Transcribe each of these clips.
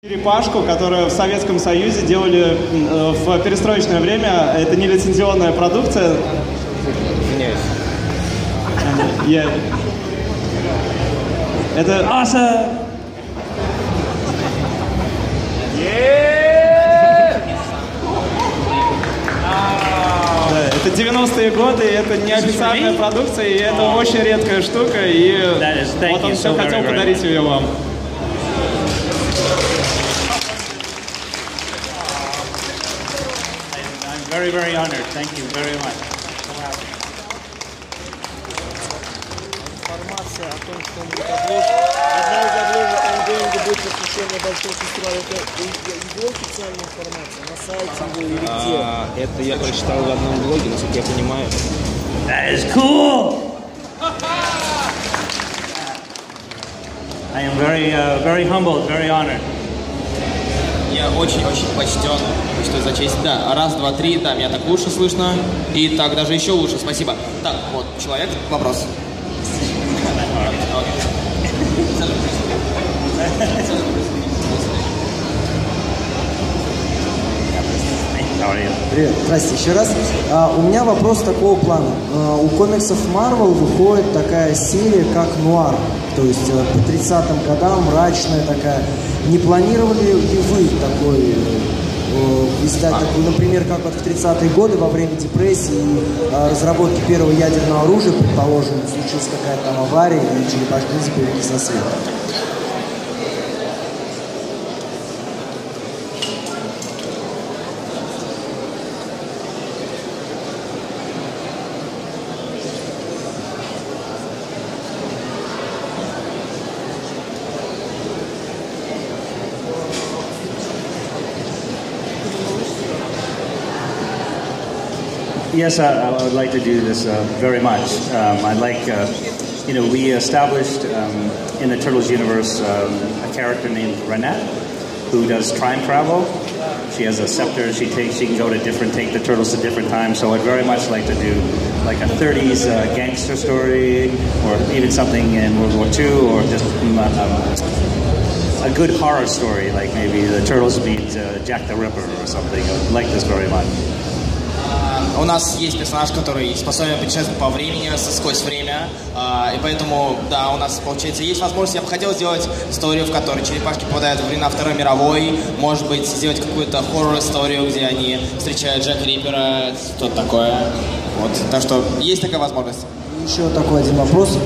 Черепашку, которую в Советском Союзе делали в перестроечное время. Это не лицензионная продукция. Это Аса. Это 90-е годы, и это неофициальная продукция, и это очень редкая штука, и вот он все хотел подарить ее вам. Very, very honored. Thank you very much. Информация о том, что он будет обложен. Одна из обложек ангоинга будет посвящена большому фестивалю. Это его официальная информация на сайте его или где? Это я прочитал в одном блоге, насколько я понимаю. That is cool. I am very humbled, very honored. Я очень-очень почтен, что за честь. Да, раз, два, три, да, меня так лучше слышно. И так даже еще лучше, спасибо. Так, вот, человек, вопрос. Привет, здрасте еще раз. У меня вопрос такого плана. У комиксов Marvel выходит такая серия, как нуар. То есть по 30-м годам мрачная такая. Не планировали ли вы такой издать такую, например, как вот в 30-е годы во время депрессии и разработки первого ядерного оружия, предположим, случилась какая-то там авария и черепашки появились на свет? Yes, I would like to do this very much. I'd like, we established in the Turtles universe a character named Renette who does time travel. She has a scepter. She can go to take the turtles to different times. So I'd very much like to do like a 30s gangster story, or even something in World War II, or just a good horror story, like maybe the Turtles meet Jack the Ripper or something. I would like this very much. У нас есть персонаж, который способен путешествовать по времени, сквозь время, и поэтому, да, у нас, получается, есть возможность. Я бы хотел сделать историю, в которой черепашки попадают во времена Второй мировой, может быть, сделать какую-то хоррор-историю, где они встречают Джека Риппера, что-то такое. Вот, так что есть такая возможность. Еще такой один вопрос.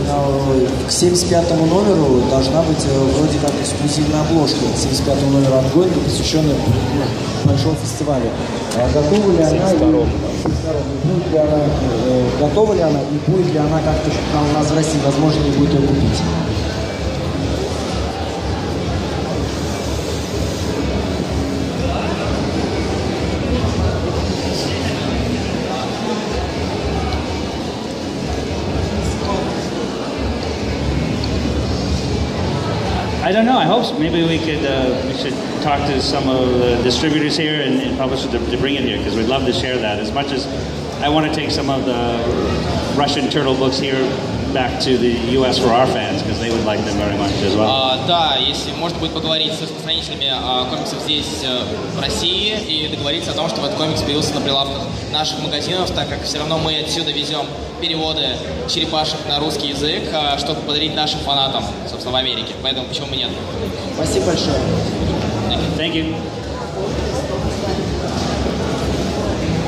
К 75-му номеру должна быть вроде как эксклюзивная обложка. К 75-му номеру ангоинга, посвященная большому фестивалю. Готова ли она? Готова ли она и будет ли она как-то у нас в России, возможно, не будет ее купить? I don't know. I hope so. Maybe we should talk to some of the distributors here and publishers to bring it here, because we'd love to share that. As much as I want to take some of the Russian turtle books here back to the U.S. for our fans, because they would like them very much as well. Да, если можно будет поговорить с распространителями комиксов здесь, в России, и договориться о том, чтобы этот комикс появился на прилавках наших магазинов, так как все равно мы отсюда везем переводы черепашек на русский язык, чтобы подарить нашим фанатам, собственно, в Америке. Поэтому почему бы нет? Спасибо большое. Thank you.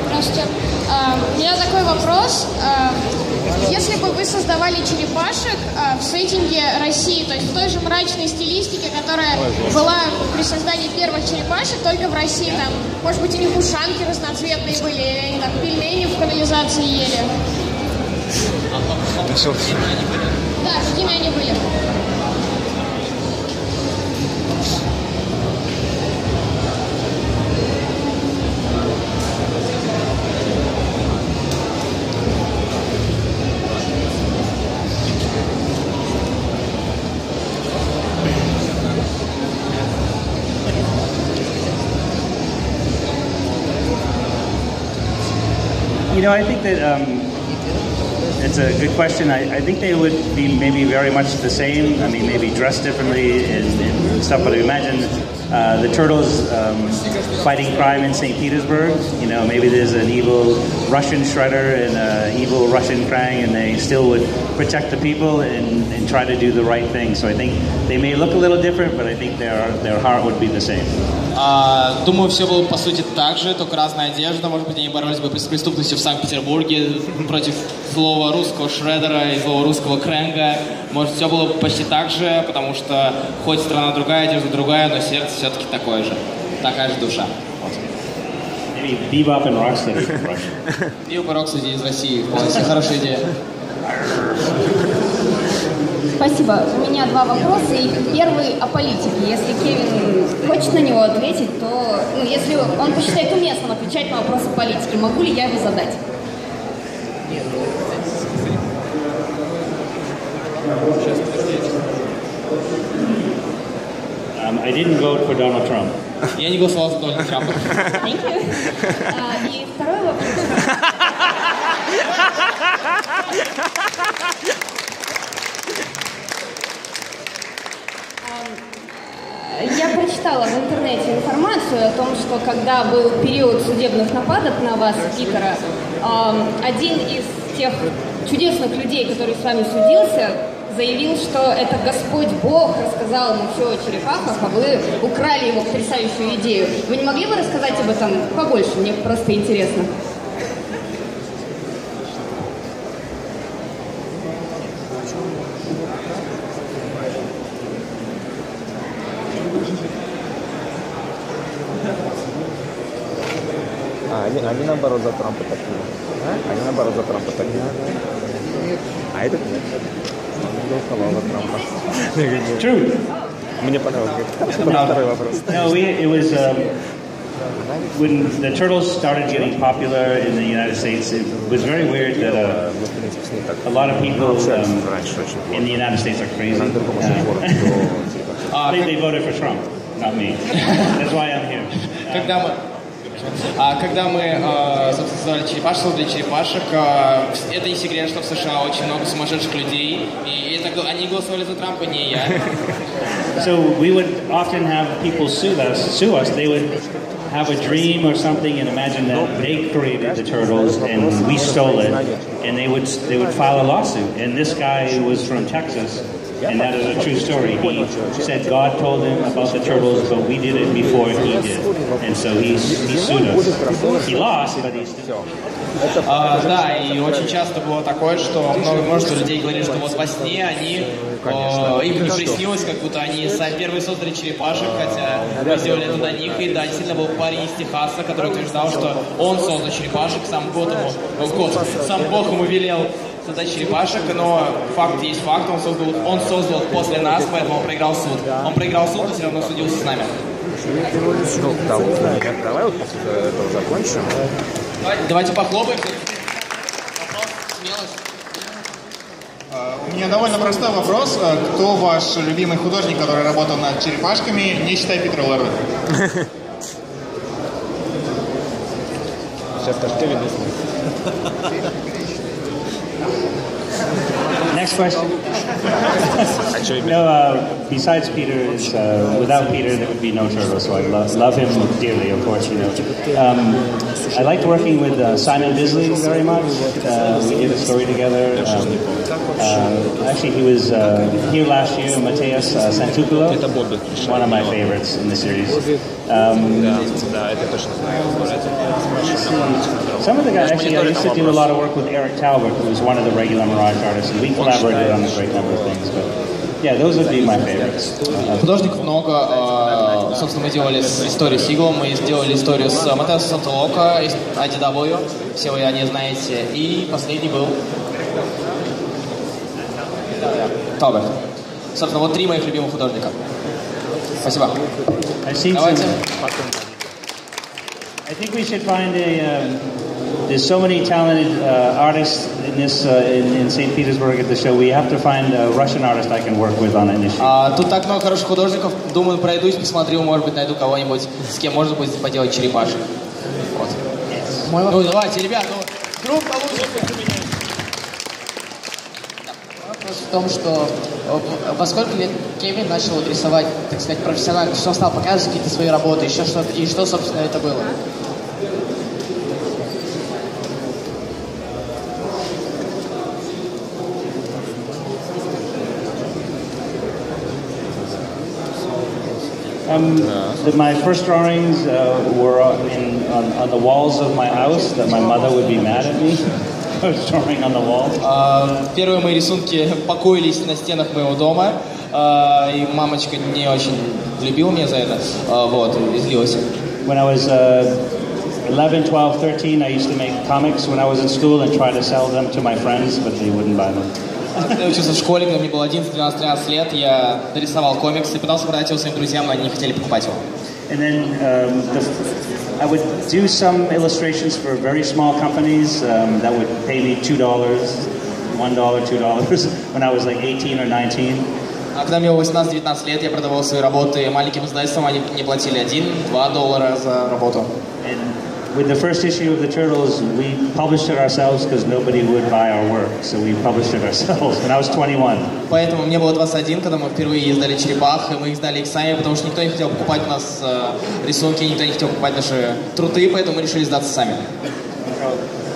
Здравствуйте. У меня такой вопрос. Если бы вы создавали черепашек в сеттинге России, то есть в той же мрачной стилистике, которая была при создании первых черепашек, только в России, там, может быть, у них ушанки разноцветные были, или они там пельмени в канализации ели. Да, какими они были? I think that it's a good question. I think they would be maybe very much the same. I mean, maybe dressed differently and stuff, but I imagine the Turtles fighting crime in St. Petersburg. You know, maybe there's an evil Russian Shredder and an evil Russian Krang, and they still would protect the people and try to do the right thing. So I think they may look a little different, but I think their heart would be the same. Думаю, все было по сути так же, только разная одежда. Может быть, они боролись бы с преступностью в Санкт-Петербурге против злого русского Шреддера и злого русского Крэнга. Может, все было почти так же, потому что хоть страна другая, одежда другая, но сердце все-таки такое же. Такая же душа. Bebop and Rocksteady from Russia. Bebop и Rocksteady из России. Очень хорошая идея. Спасибо. У меня два вопроса. И первый о политике. Если Кевин хочет на него ответить, то, если он посчитает уместным отвечать на вопросы политики, могу ли я его задать? I didn't vote for Donald Trump. Я не голосовал за Дональда Трампа. Thank you. И второй вопрос. Я прочитала в интернете информацию о том, что когда был период судебных нападок на вас, Питера, один из тех чудесных людей, который с вами судился, заявил, что это Господь Бог рассказал ему все о черепахах, а вы украли его потрясающую идею. Вы не могли бы рассказать об этом побольше? Мне просто интересно. Они наоборот за Трампа такие. Они наоборот за Трампа такие. А этот нет. Он голосовал за Трампа. True. Мне понравилось. Второй вопрос. No, it was when the Turtles started getting popular in the United States. It was very weird that a lot of people in the United States are crazy. They voted for Trump, not me. That's why I'm here. Когда мы, собственно, создали черепашек, это не секрет, что в США очень много сумасшедших людей, и они голосовали за Трампа, не я. So we would often have people sue us. They would have a dream or something and imagine that they created the Turtles and we stole it, and they would file a lawsuit. And this guy was from Texas. And that is a true story. He said God told him about the Turtles, but we did it before he did. And so he sued us. He lost, but he still... Да, и очень часто было такое, что множество людей говорили, что вот во сне им не приснилось, как будто они первые создали черепашек, хотя мы сделали это до них. И да, действительно был парень из Техаса, который утверждал, что он создал черепашек, сам Бог ему велел создать черепашек, но факт есть факт, он создал их после нас, поэтому он проиграл суд. Он проиграл суд, но все равно судился с нами. Давай вот после этого закончим. Давайте похлопаем. У меня довольно простой вопрос. Кто ваш любимый художник, который работал над черепашками, не считая Питера Лерда? Сейчас скажешь, Кевин. Next question. No, besides Peter, without Peter there would be no Turtles, so I love him dearly, of course, you know. I liked working with Simon Bisley very much. We did a story together. Actually, he was here last year, Mateus Santuculo, one of my favorites in the series. Some of the guys, actually, I used to do a lot of work with Eric Talbot, who was one of the regular Mirage artists, and we collaborated on a great number of things. But yeah, those would be my favorites. Художников много. Собственно, мы делали историю с Иглом, мы сделали историю с Матеосом Сантолоко, IDW, все вы они знаете, и последний был Талбот. Собственно, вот три моих любимых художника. Спасибо. Давайте. I think we should find there's so many talented artists in this in St. Petersburg at the show. We have to find a Russian artist I can work with on an issue. Тут так много хороших художников. Думаю, пройдусь, посмотрю, может быть, найду кого-нибудь, с кем можно будет поделать черепашек. Вот. Ну, давайте, ребят, ну, группа лучших. вопрос в том, что во сколько лет Кевин начал рисовать, так сказать, профессионально, что он стал показывать какие-то свои работы, еще что-то, и что, собственно, это было? My first drawings were on the walls of my house that my mother would be mad at me. I was drawing on the walls. Первые мои рисунки покоились на стенах моего дома, и мамочка не очень любила меня за это, вот, и злилась. When I was 11, 12, 13, I used to make comics when I was in school and try to sell them to my friends, but they wouldn't buy them. Когда я учился в школе, когда мне было 11, 12, 13 лет, я нарисовал комикс и пытался продать его своим друзьям, но они не хотели покупать его. And then I would do some illustrations for very small companies that would pay me $2, $1, $2 when I was like 18 or 19. А когда мне было 18-19 лет, я продавал свои работы маленьким издательствам, они мне платили $1-2 за работу. And with the first issue of the Turtles, we published it ourselves because nobody would buy our work, so we published it ourselves when I was 21. Поэтому мне было 21, когда мы впервые издали «Черепах», и мы издали их сами, потому что никто не хотел покупать у нас рисунки, никто не хотел покупать наши труды, поэтому мы решили сдаться сами.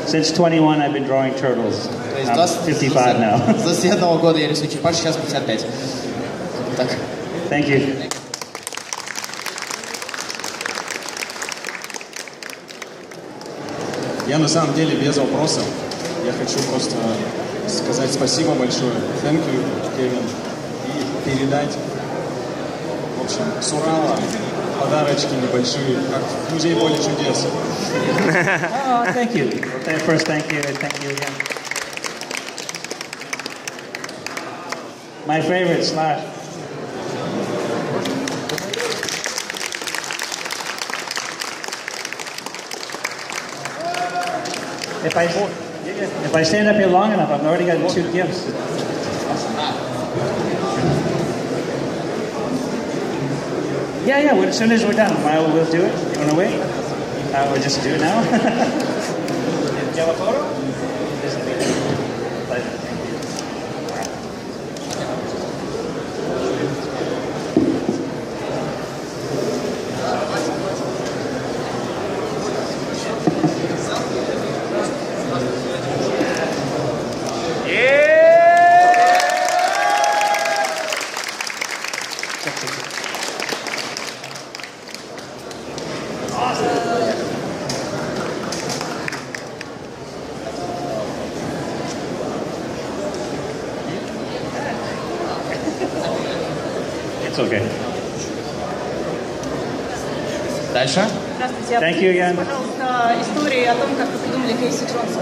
Since 21, I've been drawing turtles. I'm 55 now. С 21 года я рисую черепашек, сейчас 55. Так. Thank you. Я на самом деле без вопросов. Я хочу просто сказать спасибо большое. Thank you, Кевин. И передать, в общем, с Урала подарочки небольшие, как в музей поле чудес. Oh, thank you. First, thank you, and thank you again. My favorite slash. If I stand up here long enough, I've already gotten 2 gifts. Yeah, well, as soon as we're done, we'll do it. You want to wait? We'll just do it now. Do you have a photo? It's okay. Дальше. Здравствуйте. Thank you again. Пожалуйста, истории о том, как вы придумали Кейси Джонса.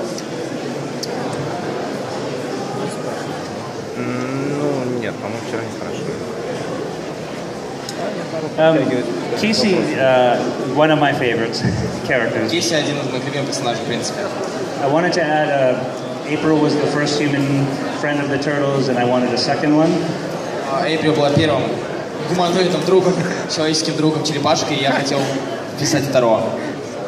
Ну, нет, по-моему, вчера не спрашивали. Casey, one of my favorites characters. Кейси один из моих любимых персонажей, в принципе. I wanted to add April was the first human friend of the turtles, and I wanted a second one. Эйприл была первым гуманоидным другом, человеческим другом черепашек, и я хотел писать второго.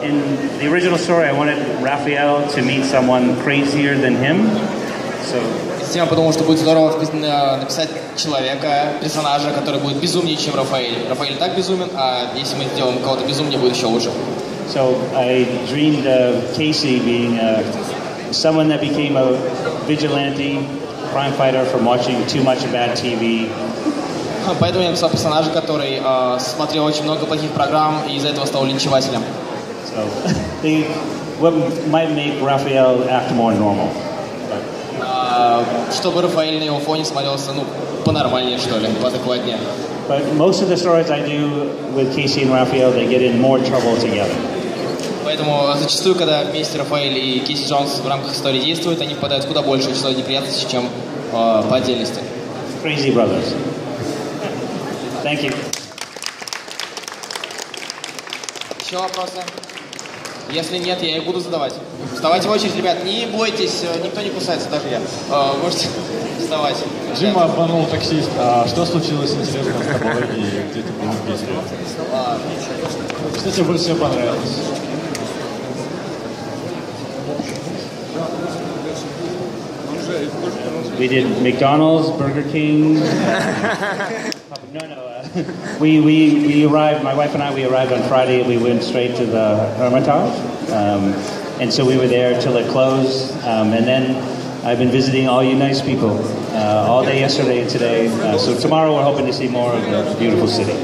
In the original story, I wanted Raphael to meet someone crazier than him. So. Я подумал, что будет здорово написать человека, персонажа, который будет безумнее, чем Рафаэль. Рафаэль так безумен, а если мы сделаем кого-то безумнее, будет еще лучше. So I dreamed of Casey being someone that became a vigilante crime fighter from watching too much bad TV. Поэтому я написал персонажа, который смотрел очень много плохих программ и из-за этого стал линчевателем. So what might make Raphael act more normal. Чтобы Рафаэль на его фоне смотрелся, ну, понормальнее, что ли, поадекватнее. But most of the stories I do with Casey and Raphael, they get in more trouble together. Поэтому зачастую, когда вместе Рафаэль и Кейси Джонс в рамках истории действуют, они попадают в куда большее число неприятностей, чем по отдельности. Crazy brothers. Thank you. Еще вопросы? Если нет, я их буду задавать. Вставайте в очередь, ребят, не бойтесь, никто не кусается, даже я. Можете вставать. Джима обманул таксист. Что случилось интересного с тобой и где ты был в действии? Что тебе больше всего понравилось? Он же We did McDonald's, Burger King. We arrived, my wife and I, we arrived on Friday and we went straight to the Hermitage. And so we were there till it closed. And then I've been visiting all you nice people all day yesterday and today. So tomorrow we're hoping to see more of the beautiful city.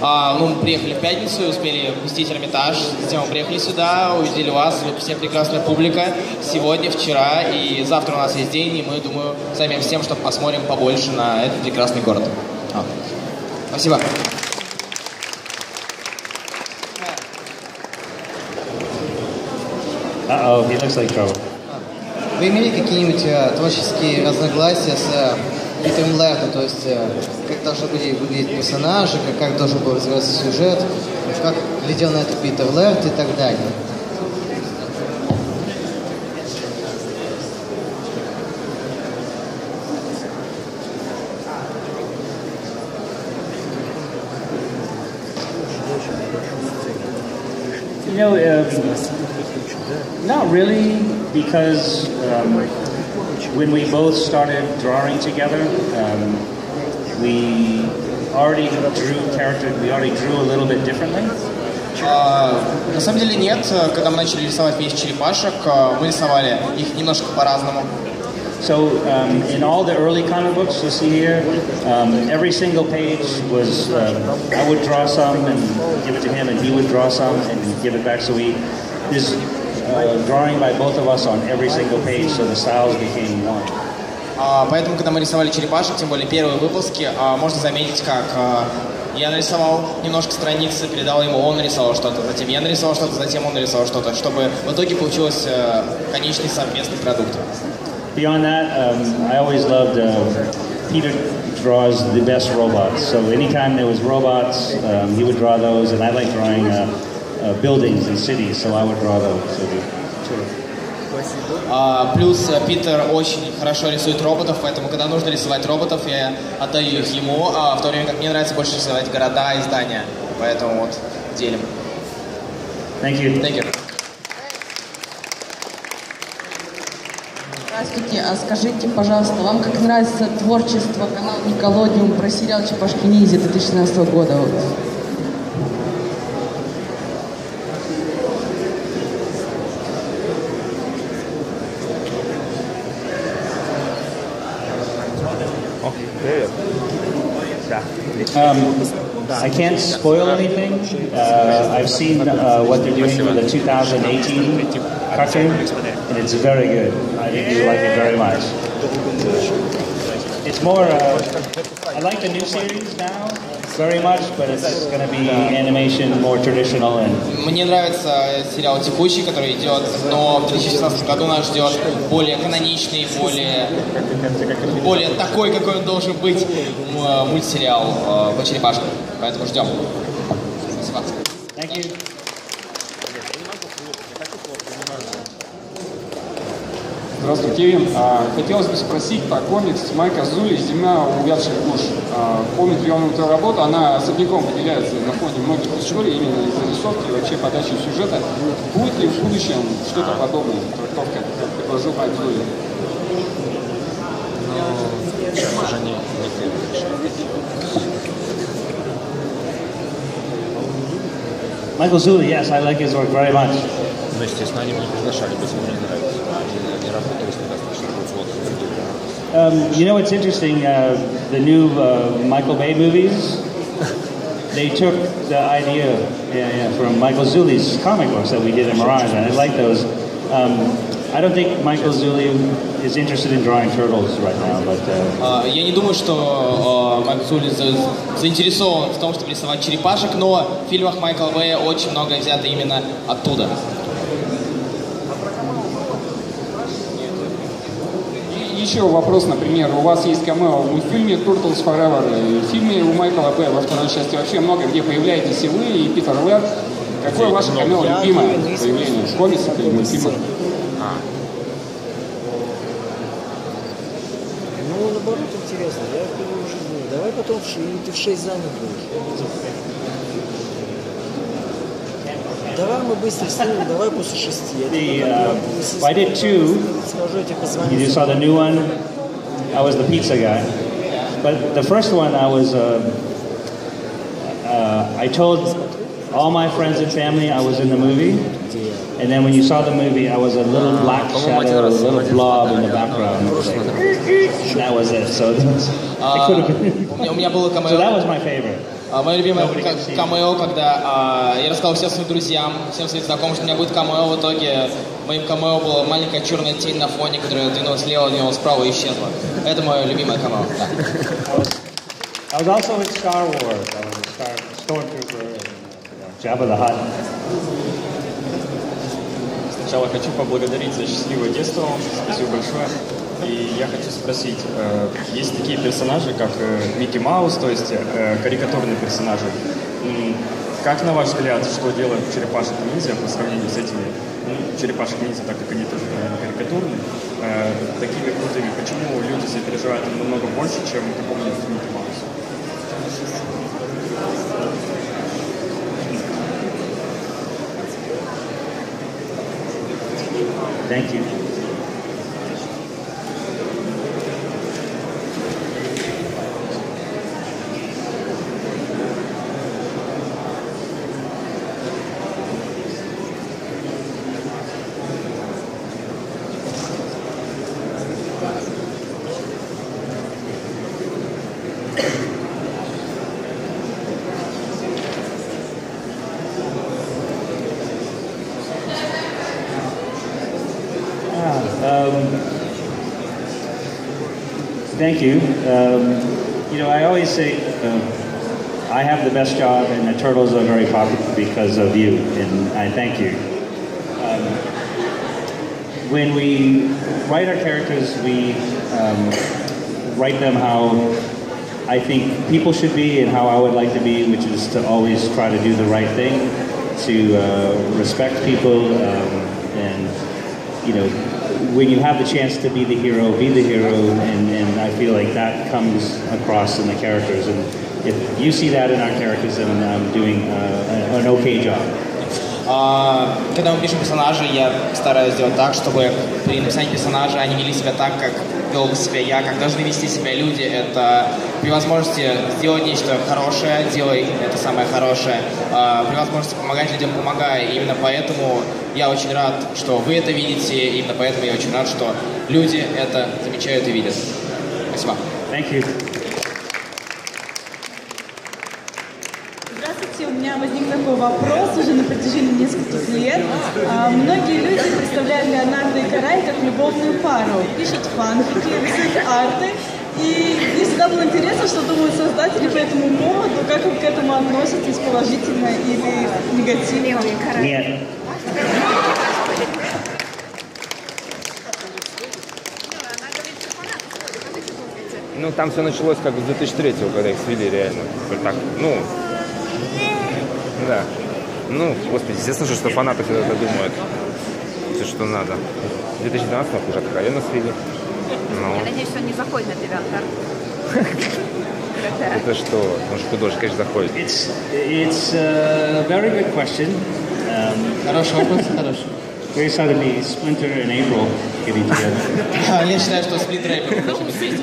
Мы приехали в пятницу и успели посетить Эрмитаж, затем мы приехали сюда, увидели вас, вы все прекрасная публика, сегодня, вчера и завтра у нас есть день, и мы, думаю, займемся тем, чтобы посмотрим побольше на этот прекрасный город. Спасибо. Uh-oh, he looks like trouble. Вы имели какие-нибудь творческие разногласия с Питером Лэрдом, то есть как должны были выглядеть персонажи, как должен был развиваться сюжет, как глядел на это Питер Лэрд и так далее? You know, not really, because when we both started drawing together, we already drew a little bit differently. На самом деле нет. Когда мы начали рисовать вместе черепашек, мы рисовали их немножко по-разному. So in all the early comic books you see here, every single page was, I would draw some and give it to him, and he would draw some and give it back. So there's drawing by both of us on every single page, so the styles became one. Поэтому, когда мы рисовали черепашек, тем более первые выпуски, можно заметить, как я нарисовал немножко страницы, передал ему, он нарисовал что-то, затем я нарисовал что-то, затем он нарисовал что-то, чтобы в итоге получился конечный совместный продукт. Beyond that, I always loved Peter draws the best robots. So anytime there was robots, he would draw those, and I like drawing buildings and cities, so I would draw those. Плюс Питер очень хорошо рисует роботов, поэтому когда нужно рисовать роботов, я отдаю их ему, в то время как мне нравится больше рисовать города и здания. Поэтому вот делим. Thank you. Thank you. Здравствуйте, а скажите, пожалуйста, вам как нравится творчество канала Никелодеон про сериал «Черепашки-ниндзя» 2017 года? I can't spoil anything. I've seen what they're doing with the 2018 cartoon, and it's very good. I think you like it very much. It's more, I like the new series now very much, but it's going to be animation, more traditional. Мне нравится сериал текущий, который идет, но в 2016 году нас ждет более каноничный, более такой, какой он должен быть мультсериал по черепашкам. Поэтому ждем. Спасибо. Thank you. Здравствуй, Кевин. Хотелось бы спросить про комикс Майка Зули «Земля увядших душ». Помните ли он эту работу? Она особняком выделяется на фоне многих историй именно из зарисовки и вообще подачи сюжета. Будет ли в будущем что-то подобное, трактовка, как предложил Майк Зули? Уже не Michael Zuli, yes, I like his work very much. Ну, естественно, они меня приглашали, быть ему не нравится. Они работали с ним достаточно. You know what's interesting? The new Michael Bay movies, they took the idea from Michael Zuli's comic books that we did in Mirage, and I like those. I don't think Michael Zuli is interested in drawing turtles right now, but... Я не думаю, что Майкл Зули заинтересован в том, чтобы рисовать черепашек, но в фильмах Майкла Бэя очень многое взято именно оттуда. Еще вопрос, например, у вас есть камео в мультфильме Turtles Forever, в фильме у Майкла Бэя во второй части вообще много где появляетесь и вы, и Питер Лэрд. Какое ваше камео любимое появление в комиксах или мультфильмах? Ну, наоборот, интересно. Я в первую уже думаю, давай потом ты в 6 занят будешь. Давай мы быстро снимем, давай после 6. I did 2. You just saw the new one. I was the pizza guy. But the first one, I told all my friends and family I was in the movie. And then when you saw the movie, I was a little black shadow, a little blob in the background. And that was it. So it could have been. So that was my favorite. Мое любимое камео, когда я рассказал всем своим друзьям, всем своим знакомым, что у меня будет камео. В итоге моим камео была маленькая черная тень на фоне, которая двинулась слева, двинулась справа и исчезла. Это мое любимое камео. Да. I was also in Star Wars. I was a stormtrooper, Jabba the Hutt. Сначала хочу поблагодарить за счастливое детство. Спасибо большое. И я хочу спросить, есть такие персонажи, как Микки Маус, то есть карикатурные персонажи. Как, на ваш взгляд, что делают черепашек-ниндзя по сравнению с этими черепашек-ниндзя, так как они тоже карикатурные, такими крутыми? Почему люди сопереживают им намного больше, чем какому-нибудь Микки Маусу? Thank you. Thank you. You know, I always say I have the best job, and the Turtles are very popular because of you, and I thank you. When we write our characters, we write them how I think people should be and how I would like to be, which is to always try to do the right thing, to respect people, and, you know, when you have the chance to be the hero, and I feel like that comes across in the characters. And if you see that in our characters, then I'm doing an okay job. Когда мы пишем персонажей, я стараюсь сделать так, чтобы при написании персонажа они вели себя так, как вел бы себя я, как должны вести себя люди. Это при возможности сделать нечто хорошее, делай это самое хорошее. При возможности помогать людям, помогай. И именно поэтому я очень рад, что вы это видите. И именно поэтому я очень рад, что люди это замечают и видят. Спасибо. Thank you. Здравствуйте, у меня возник такой вопрос уже на протяжении нескольких лет. Многие люди представляют Леонардо и Карай как любовную пару, пишут фанфики, рисуют арты. И мне всегда было интересно, что думают создатели по этому поводу, как вы к этому относитесь, положительно или негативно? Нет. Ну, там все началось как с 2003-го, когда их свели реально. Так, ну, да. Ну, господи, естественно же, что фанаты всегда это думают. Все, что надо. В 2012-м уже откровенно свели. Ну. Я надеюсь, он не заходит на тебя, Это что? Может, художник, конечно, заходит. It's a very good question. Хороший вопрос, хороший. Very sad to be Splinter and April getting together. Я считаю, что Splinter и April должны быть вместе.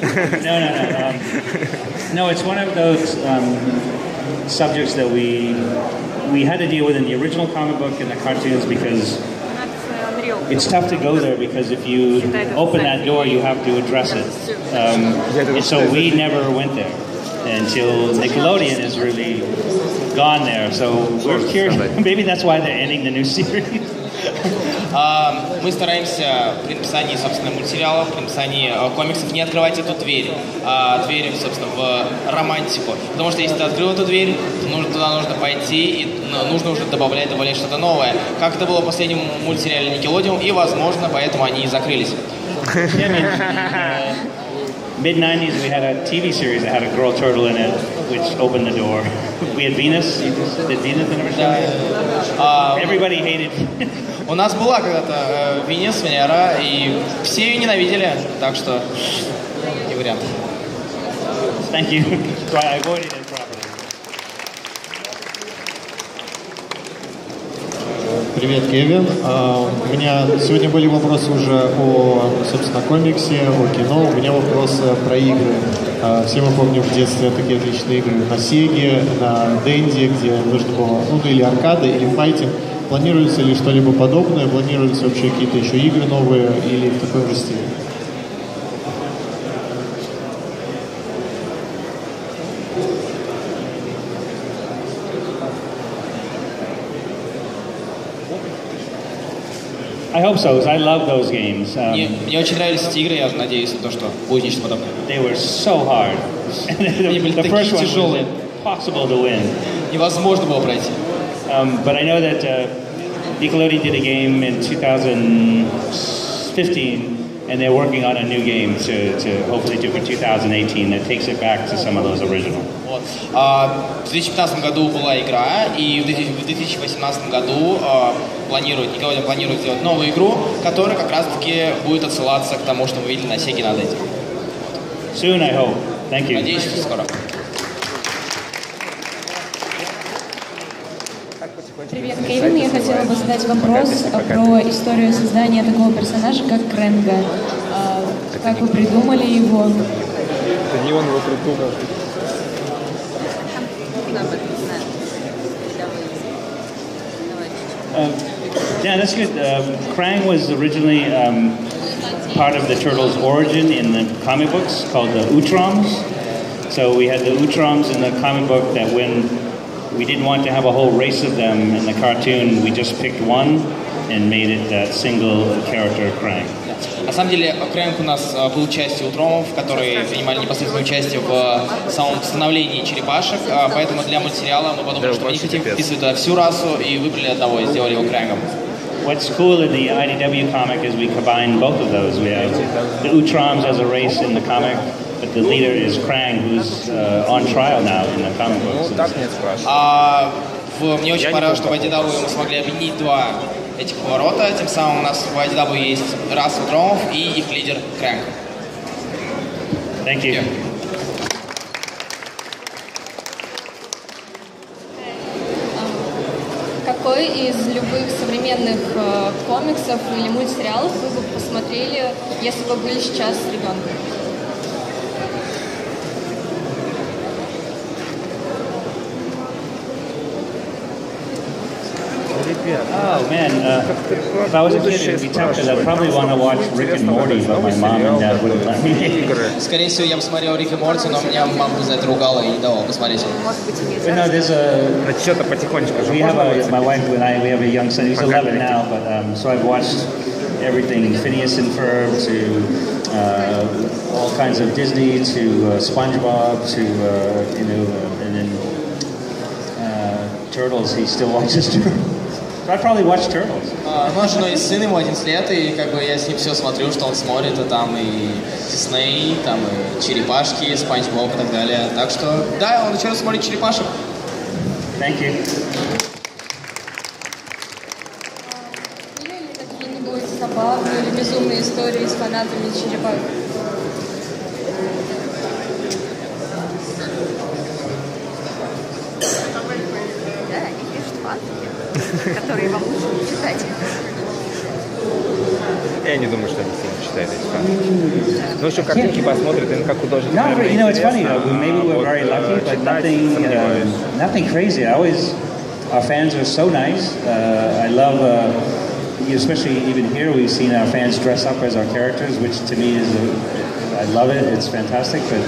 No, it's one of those subjects that we had to deal with in the original comic book and the cartoons because it's tough to go there because if you open that door, you have to address it. And so we never went there until Nickelodeon is really gone there. So we're curious. Maybe that's why they're ending the new series. Мы стараемся при написании, собственно, мультсериалов, при написании комиксов не открывать эту дверь, дверь, собственно, в романтику. Потому что если ты открыл эту дверь, то туда нужно пойти, и нужно уже добавлять что-то новое. Как это было в последнем мультсериале Nickelodeon, и, возможно, поэтому они и закрылись. Mid-90s, we had a TV series that had a girl turtle in it, which opened the door. We had Venus. Did Venus ever show? Everybody hated. У нас была когда-то Венера, Венера, и все ее ненавидели, так что не вариант. Thank you. So I avoided it properly. Привет, Кевин. У меня сегодня были вопросы уже о, собственно, комиксе, о кино. У меня вопрос про игры. Все мы помним в детстве такие отличные игры на Сеге, на Денде, где нужно было, ну, или аркада, или файтинг. Планируется ли что-либо подобное? Планируются вообще какие-то еще игры новые или в такой же стиле? I hope so, because I love those games. Мне очень нравились эти игры, я надеюсь на то, что будет нечто подобное. They were so hard. The first one was impossible to win. Невозможно было пройти. But I know that Nickelodeon did a game in 2015, and they're working on a new game to hopefully do for 2018 that takes it back to some of those original. Вот. В 2015 году была игра, и в 2018 году Nickelodeon планирует сделать новую игру, которая как раз-таки будет отсылаться к тому, что мы видели на Сеге на Денде. Soon, I hope. Thank you. Надеюсь, что скоро. Привет, Кевин. Я хотела бы задать вопрос про историю создания такого персонажа, как Крэнга. Как вы придумали его? Это не он его придумал. Yeah, that's good. Krang was originally part of the Turtles' origin in the comic books called the Utroms. So we had the Utroms in the comic book that when we didn't want to have a whole race of them in the cartoon, we just picked one and made it that single character Krang. На самом деле, Крэнг у нас был частью Утромов, которые принимали непосредственное участие в самом становлении черепашек, поэтому для мультсериала мы подумали, что мы не хотим вписывать туда всю расу, и выбрали одного и сделали его Крэнгом. What's cool in the IDW comic is we combine both of those. We have the Utroms as a race in the comic, but the leader is Krang, who's on trial now in the comic books. Мне очень понравилось, что в IDW мы смогли объединить два этих поворота. Тем самым у нас в IDW есть раса Утромов и их лидер Крэнг. Thank you. Какой из любых современных комиксов или мультсериалов вы бы посмотрели, если бы были сейчас с ребенком? Oh man, if I was a kid, it'd be tough because I'd probably want to watch Rick and Morty, but my mom and dad wouldn't let me. Скорее всего, я бы смотрел Рик и Морти, но меня мама за это ругала и не давала посмотреть. But no, there's что-то потихонечку. We have my wife and I. We have a young son. He's 11 now, but so I've watched everything, Phineas and Ferb to all kinds of Disney to SpongeBob to and then Turtles. He still watches Turtles. So I probably watch Turtles. Ну, жену есть сын, ему 11 лет, и как бы я с ним все смотрю, что он смотрит, и там и Дисней, там и черепашки, Спанч Боб и так далее. Так что, да, он еще раз смотрит черепашек. Thank you. Были ли какие-нибудь забавные или безумные истории с фанатами черепашек? Которые вам лучше не читать. Я не думаю, что они сильно читают эти фанаты. Ну, еще картинки посмотрят, и как художник. No, but it's funny. Maybe we're very lucky, but nothing crazy. Our fans are so nice. I love, especially even here, we've seen our fans dress up as our characters, which to me is, I love it. It's fantastic. But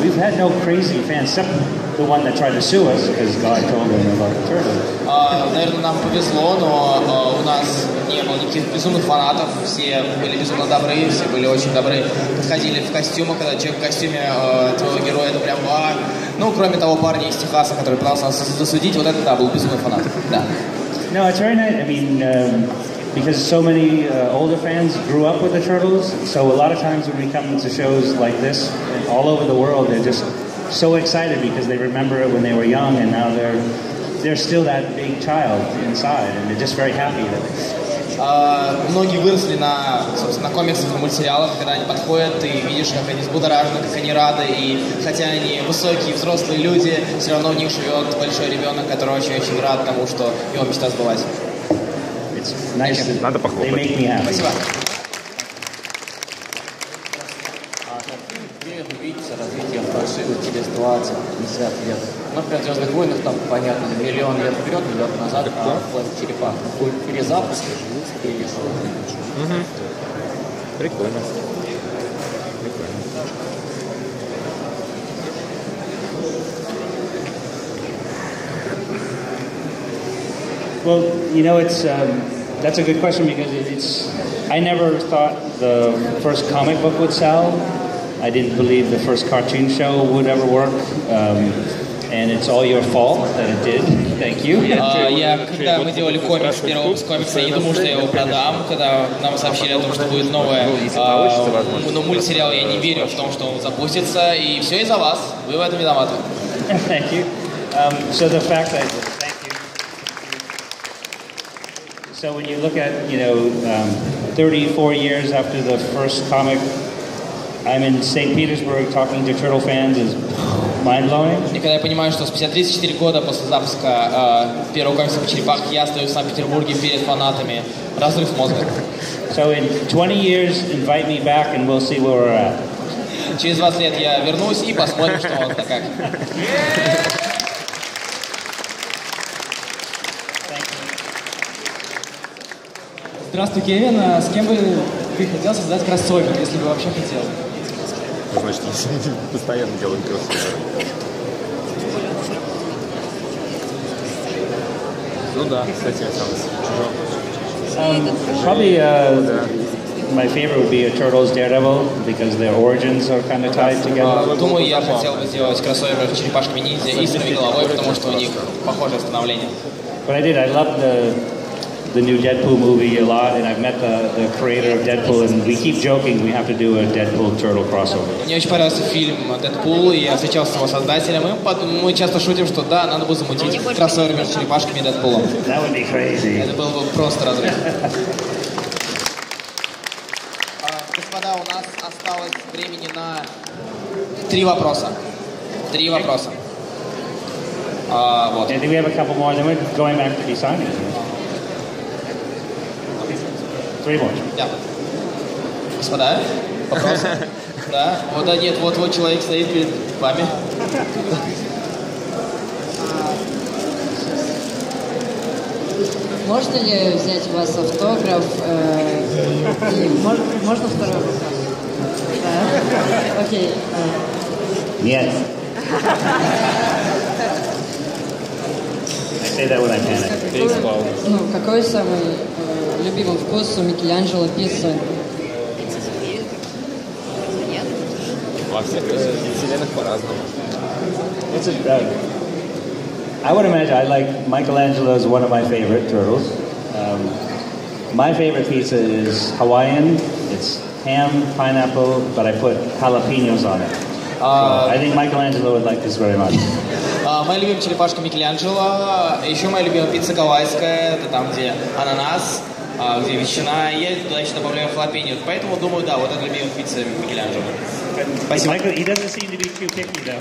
we've had no crazy fans, except the one that tried to sue us because God told them about the turtle. Наверное, нам повезло, но у нас не было никаких безумных фанатов, все были безумно добры, все были очень добры, подходили в костюмах, когда человек в костюме твоего героя, это прям ну, кроме того парня из Техаса, который пытался нас засудить, вот это, да, был безумный фанат, да. No, it's very nice. I mean, because so many older fans grew up with the Turtles, so a lot of times when we come to shows like this, all over the world, they're just so excited because they remember it when they were young, and now they're still that big child inside, and they're just very happy that Многие выросли на, собственно, на комиксах и мультсериалах, когда они подходят, ты видишь, как они взбудоражены, как они рады, и хотя они высокие, взрослые люди, все равно в них живет большой ребенок, который очень-очень рад тому, что его мечта сбылась. it's nice that they make me happy. Спасибо. Видите развитие фальшивых телеситуаций 50 лет. Например, в «Звездных войнах» там, понятно, миллион лет вперед, миллион назад, а в черепах. Будет перезапуск или что? Прикольно. Well, you know, it's that's a good question because I never thought the first comic book would sell. I didn't believe the first cartoon show would ever work. And it's all your fault that it did. Thank you. Когда мы делали комикс, первый выпуск комикса, я не думал, что я его продам. Когда нам сообщили о том, что будет новое мультсериал, я не верю в том, что он запустится. И все из-за вас. Вы в этом виноваты. Thank you. So the fact that So when you look at, 34 years after the first comic, I'm in St. Petersburg talking to Turtle fans is mind-blowing. И когда я понимаю, что спустя 34 года после запуска первого комикса по черепах я стою в Санкт-Петербурге перед фанатами, разрыв мозга. So in 20 years, invite me back and we'll see where we're at. Через 20 лет я вернусь и посмотрим, что он как. Здравствуй, Кевин. С кем бы ты хотел создать кроссовер, если бы вообще хотел? Значит, постоянно делаем кроссовер. Ну да, кстати, я сам Probably my favorite would be a Turtles Daredevil because their origins are kind of tied together. Думаю, я хотел бы сделать кроссовер с черепашками ниндзя и с головой, потому что у них похожее становление. But I loved the new Deadpool movie a lot, and I've met the creator of Deadpool, and we keep joking we have to do a Deadpool-Turtle crossover. Мне очень понравился фильм «Дэдпул», и я встречался с его создателем, и мы часто шутим, что да, надо бы замутить кроссовер между черепашками и Дэдпулом. That would be crazy. Это был бы просто разрыв. Господа, у нас осталось времени на 3 вопроса. 3 вопроса. Вот. I think we have a couple more, then we're going back to designing. 3 more. Да. Господа, вопросы? Да. Вот, да, нет, вот человек стоит перед вами. Можно ли взять у вас автограф? Можно второй вопрос? Да. Окей. Нет. I say that when I panic. Какой самый любимый вкус у Микеланджело пиццы? Во всех вселенных по-разному. I would imagine I like Michelangelo is one of my favorite turtles. My favorite pizza is Hawaiian. It's ham, pineapple, but I put jalapenos on it. So I think Michelangelo would like this very much. Моя любимая черепашка Микеланджело. Еще моя любимая пицца гавайская. Это там, где ананас, где ветчина. Я туда еще добавляю халапеньо. Поэтому думаю, да, вот это любимая пицца Микеланджело. Спасибо. He doesn't seem to be too picky though.